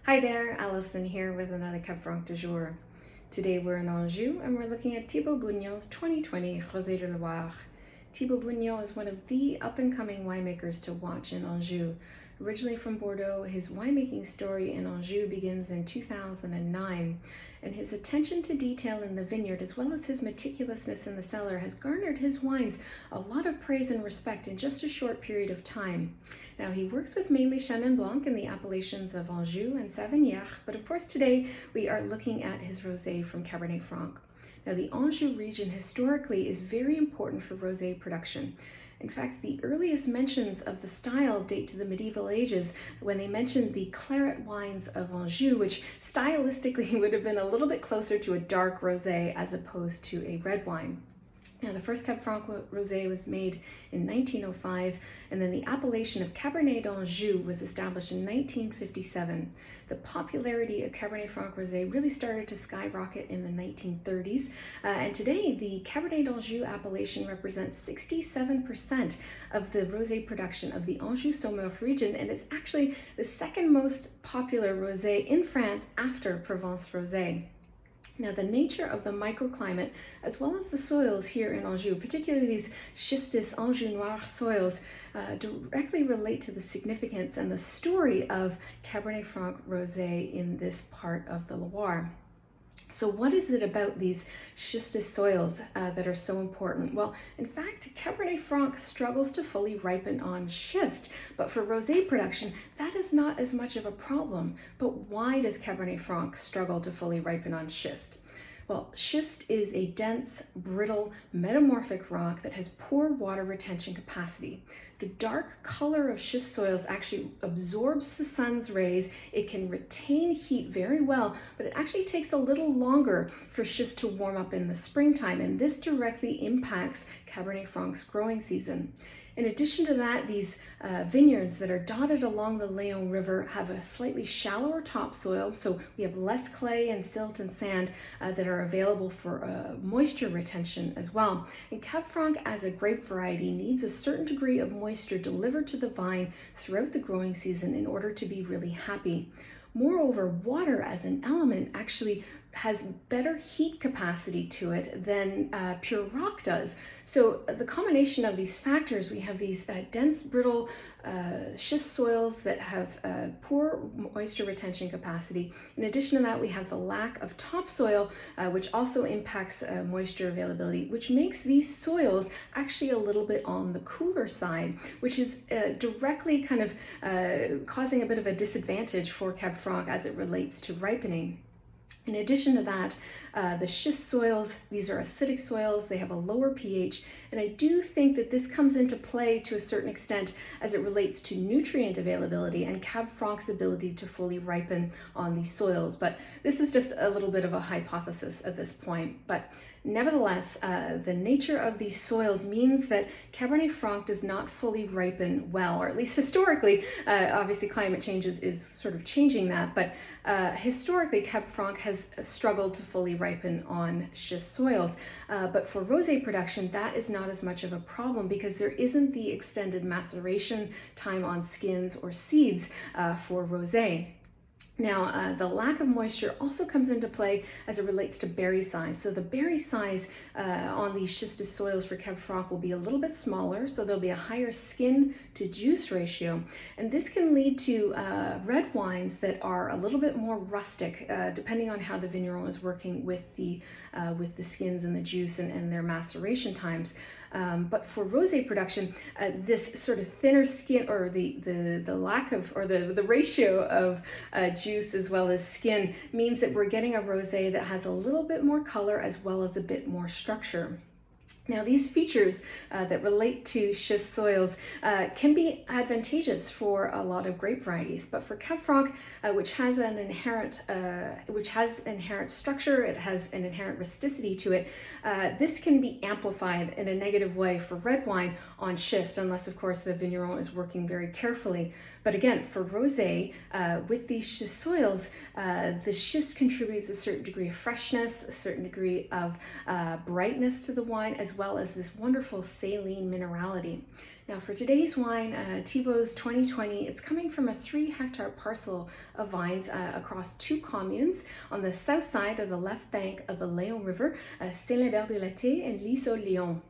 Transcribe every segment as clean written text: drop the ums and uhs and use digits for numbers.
Hi there, Alison here with another Cab Franc du jour. Today we're in Anjou and we're looking at Thibaud Boudignon's 2020 Rosé de Loire. Thibaud Boudignon is one of the up-and-coming winemakers to watch in Anjou. Originally from Bordeaux, his winemaking story in Anjou begins in 2009, and his attention to detail in the vineyard as well as his meticulousness in the cellar has garnered his wines a lot of praise and respect in just a short period of time. Now, he works with mainly Chenin Blanc in the appellations of Anjou and Savennières, but of course today we are looking at his rosé from Cabernet Franc. Now, the Anjou region historically is very important for rosé production. In fact, the earliest mentions of the style date to the medieval ages when they mentioned the clairet wines of Anjou, which stylistically would have been a little bit closer to a dark rosé as opposed to a red wine. Now, the first Cab Franc rosé was made in 1905, and then the appellation of Cabernet d'Anjou was established in 1957. The popularity of Cabernet Franc rosé really started to skyrocket in the 1930s, and today the Cabernet d'Anjou appellation represents 67% of the rosé production of the Anjou-Saumur region, and it's actually the second most popular rosé in France after Provence rosé. Now, the nature of the microclimate, as well as the soils here in Anjou, particularly these schistous Anjou noir soils, directly relate to the significance and the story of Cabernet Franc rosé in this part of the Loire. So what is it about these schistous soils that are so important? Well, in fact, Cabernet Franc struggles to fully ripen on schist, but for rosé production, that is not as much of a problem. But why does Cabernet Franc struggle to fully ripen on schist? Well, schist is a dense, brittle, metamorphic rock that has poor water retention capacity. The dark color of schist soils actually absorbs the sun's rays. It can retain heat very well, but it actually takes a little longer for schist to warm up in the springtime, and this directly impacts Cabernet Franc's growing season. In addition to that, these vineyards that are dotted along the Léon River have a slightly shallower topsoil, so we have less clay and silt and sand that are available for moisture retention as well. And Cab Franc, as a grape variety, needs a certain degree of moisture delivered to the vine throughout the growing season in order to be really happy. Moreover, water as an element actually has better heat capacity to it than pure rock does. So the combination of these factors, we have these dense, brittle schist soils that have poor moisture retention capacity. In addition to that, we have the lack of topsoil, which also impacts moisture availability, which makes these soils actually a little bit on the cooler side, which is directly kind of causing a bit of a disadvantage for Cab Franc as it relates to ripening. In addition to that, the schist soils, these are acidic soils, they have a lower pH, and I do think that this comes into play to a certain extent as it relates to nutrient availability and Cab Franc's ability to fully ripen on these soils. But this is just a little bit of a hypothesis at this point. But nevertheless, the nature of these soils means that Cabernet Franc does not fully ripen well, or at least historically. Obviously, climate change is sort of changing that, but historically, Cab Franc has struggled to fully ripen on schist soils. But for rosé production, that is not as much of a problem because there isn't the extended maceration time on skins or seeds for rosé. Now, the lack of moisture also comes into play as it relates to berry size. So the berry size on these schistous soils for Cab Franc will be a little bit smaller, so there'll be a higher skin to juice ratio. And this can lead to red wines that are a little bit more rustic, depending on how the vigneron is working with the skins and the juice and their maceration times. But for rosé production, this sort of thinner skin, or the lack of, or the ratio of juice as well as skin, means that we're getting a rosé that has a little bit more color as well as a bit more structure. Now, these features that relate to schist soils can be advantageous for a lot of grape varieties, but for Cab Franc, which has inherent structure, it has an inherent rusticity to it. This can be amplified in a negative way for red wine on schist, unless, of course, the vigneron is working very carefully. But again, for rosé, with these schist soils, the schist contributes a certain degree of freshness, a certain degree of brightness to the wine, as well as this wonderful saline minerality. Now for today's wine, Thibaud's 2020, it's coming from a 3-hectare parcel of vines across 2 communes on the south side of the left bank of the Léon River, Saint-Lambert-du-Latte and Lys-au-Léon.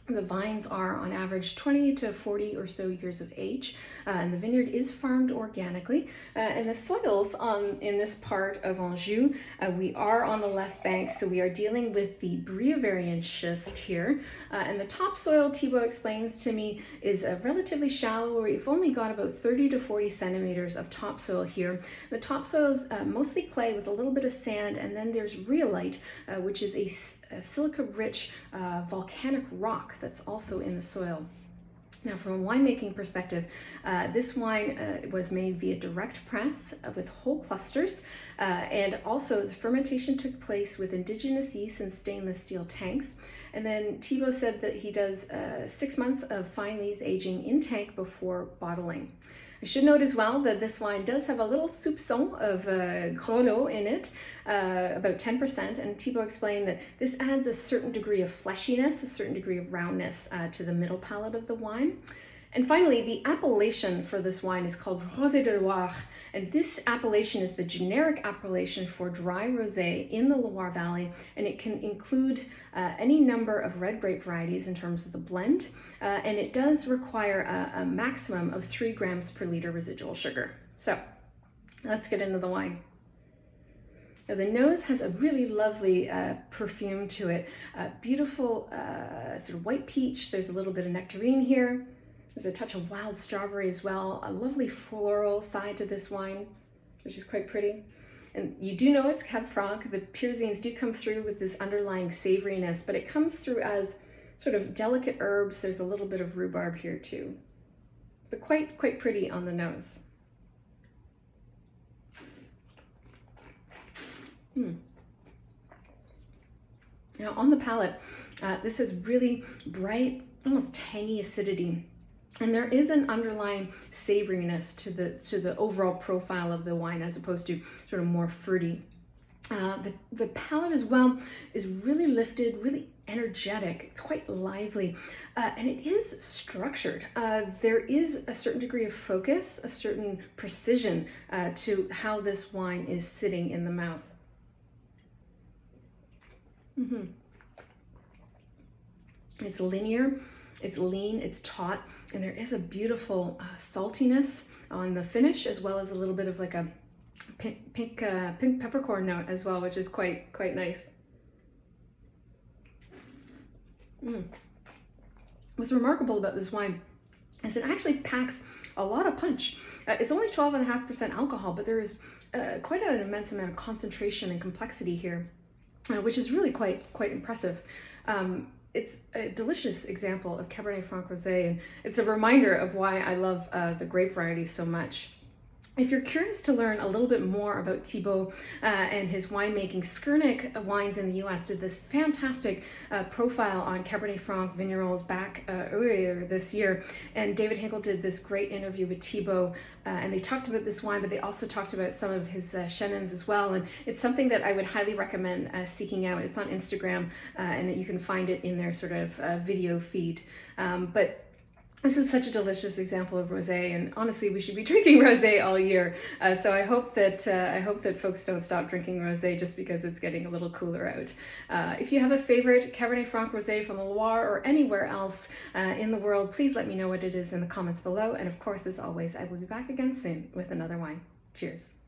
The vines are on average 20 to 40 or so years of age, and the vineyard is farmed organically. And the soils in this part of Anjou, we are on the left bank, so we are dealing with the Briovarian schist here. And the topsoil, Thibaud explains to me, is relatively shallow. We've only got about 30 to 40 centimeters of topsoil here. The topsoil is mostly clay with a little bit of sand, and then there's rhyolite, which is a silica-rich volcanic rock that's also in the soil. Now, from a winemaking perspective, this wine was made via direct press with whole clusters, and also the fermentation took place with indigenous yeast in stainless steel tanks. And then Thibaud said that he does 6 months of fine lees aging in tank before bottling. I should note as well that this wine does have a little soupçon of Grelot in it, about 10%, and Thibaud explained that this adds a certain degree of fleshiness, a certain degree of roundness to the middle palate of the wine. And finally, the appellation for this wine is called Rosé de Loire, and this appellation is the generic appellation for dry rosé in the Loire Valley, and it can include any number of red grape varieties in terms of the blend, and it does require a maximum of 3 grams per liter residual sugar. So let's get into the wine. Now, the nose has a really lovely perfume to it, beautiful sort of white peach. There's a little bit of nectarine here. There's a touch of wild strawberry as well, a lovely floral side to this wine, which is quite pretty. And you do know it's Cab Franc. The pyrazines do come through with this underlying savoriness, but it comes through as sort of delicate herbs. There's a little bit of rhubarb here too, but quite pretty on the nose. Now on the palate, this has really bright, almost tangy acidity. And there is an underlying savoriness to the overall profile of the wine as opposed to sort of more fruity. The palate as well is really lifted, really energetic. It's quite lively, and it is structured. There is a certain degree of focus, a certain precision to how this wine is sitting in the mouth. It's linear, it's lean, it's taut, and there is a beautiful saltiness on the finish, as well as a little bit of like a pink peppercorn note as well, which is quite nice. What's remarkable about this wine is it actually packs a lot of punch. It's only 12.5% alcohol, but there is quite an immense amount of concentration and complexity here, which is really quite impressive. It's a delicious example of Cabernet Franc Rosé, and it's a reminder of why I love the grape variety so much. If you're curious to learn a little bit more about Thibaud and his winemaking, Skurnik Wines in the US did this fantastic profile on Cabernet Franc vignerons back earlier this year. And David Hinkle did this great interview with Thibaud, and they talked about this wine, but they also talked about some of his Chenins as well. And it's something that I would highly recommend seeking out. It's on Instagram, and you can find it in their sort of video feed. But this is such a delicious example of rosé, and honestly, we should be drinking rosé all year. So I hope that folks don't stop drinking rosé just because it's getting a little cooler out. If you have a favorite Cabernet Franc rosé from the Loire or anywhere else in the world, please let me know what it is in the comments below. And of course, as always, I will be back again soon with another wine. Cheers.